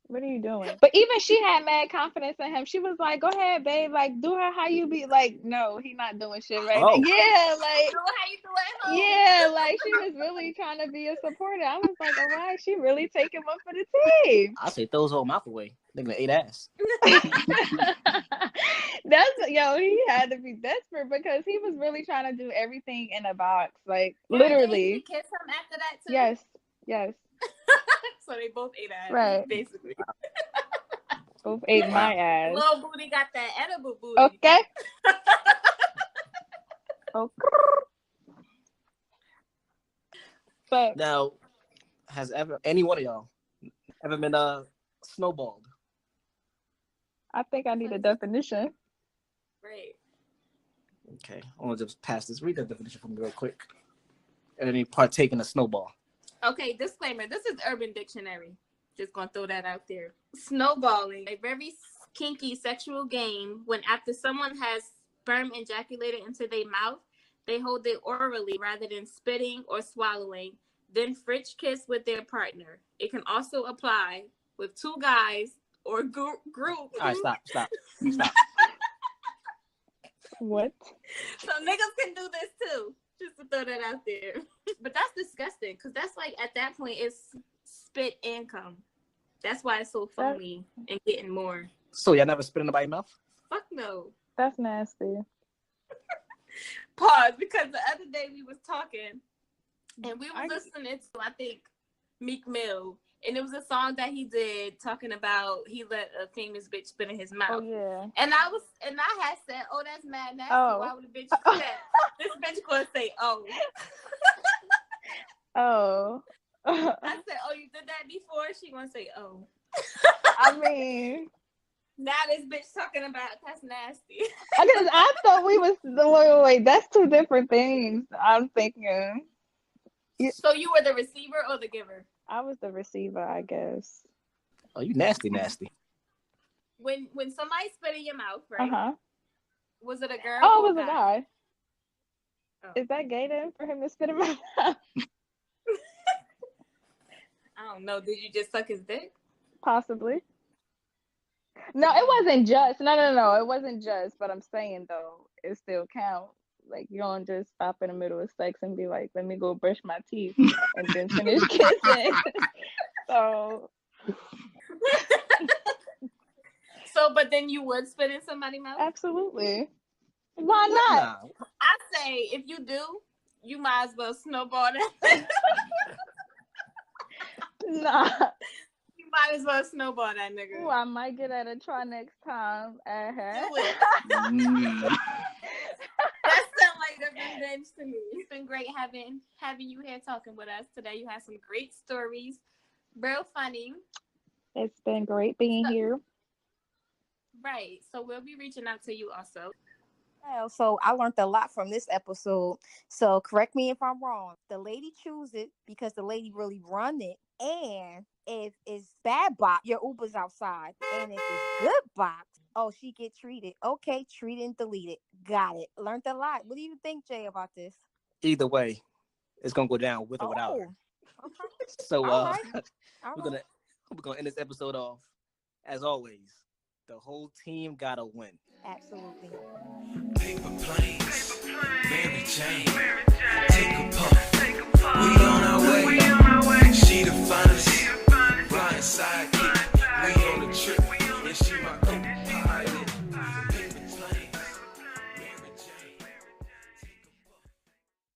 what are you doing? But even she had mad confidence in him. She was like, "Go ahead, babe. Like, do her how you be." Like, no, he not doing shit right now. Yeah, like, do how you do at home. Yeah, like, she was really trying to be a supporter. I was like, all right, she really taking one for the team. I say throw his whole mouth away. Nigga ate ass. He had to be desperate because he was really trying to do everything in a box. Like, yeah, literally. Did he kiss him after that too? Yes. So they both ate ass, right? Basically. Both ate my ass. Lil Booty got that edible booty. Okay. Okay. But now, has any one of y'all ever been snowballed? I think I need a definition. Right. Okay, I want to just pass this. Read the definition for me real quick. Any partake in a snowball? Okay, disclaimer. This is Urban Dictionary. Just gonna throw that out there. Snowballing, a very kinky sexual game when after someone has sperm ejaculated into their mouth, they hold it orally rather than spitting or swallowing, then French kiss with their partner. It can also apply with two guys or group. All right, stop. What? So niggas can do this too. Just to throw that out there. But that's disgusting because that's like at that point it's spit and cum. That's why it's so foamy and getting more. So y'all never spit in nobody's mouth? Fuck no. That's nasty. Pause, because the other day we was talking and we were listening to, I think, Meek Mill. And it was a song that he did talking about he let a famous bitch spit in his mouth. Oh yeah. And I had said, "Oh, that's mad nasty. Why would a bitch do that?" This bitch gonna say, "Oh." Oh. I said, "Oh, you did that before?" She gonna say, "Oh." I mean, now this bitch talking about that's nasty. Because I thought we was wait, that's two different things. I'm thinking. So you were the receiver or the giver? I was the receiver, I guess. Oh, you nasty. When somebody spit in your mouth, right? Uh-huh. Was it a girl? Oh, it was a guy. Oh. Is that gay then for him to spit in my mouth? I don't know. Did you just suck his dick? Possibly. No, it wasn't just. No. It wasn't just. But I'm saying, though, it still counts. Like, you don't just stop in the middle of sex and be like, let me go brush my teeth and then finish kissing. So, but then you would spit in somebody's mouth? Absolutely. Why not? Nah. I say, if you do, you might as well snowball that. Nah. You might as well snowball that nigga. Ooh, I might get at a try next time. Do it. That sounds like a revenge to me. It's been great having you here talking with us today. You had some great stories. Real funny. It's been great being here. Right. So we'll be reaching out to you also. Well, so I learned a lot from this episode. So correct me if I'm wrong. The lady choose it because the lady really run it. And if it's bad box, your Uber's outside. And if it's good box, oh, she get treated. Okay, treated and deleted. Got it. Learned a lot. What do you think, Jay, about this? Either way, it's gonna go down with or without her. Okay. So All right. we're gonna end this episode off. As always, the whole team gotta win. Absolutely. Paper planes, Mary Jane, take a puff. We on our way.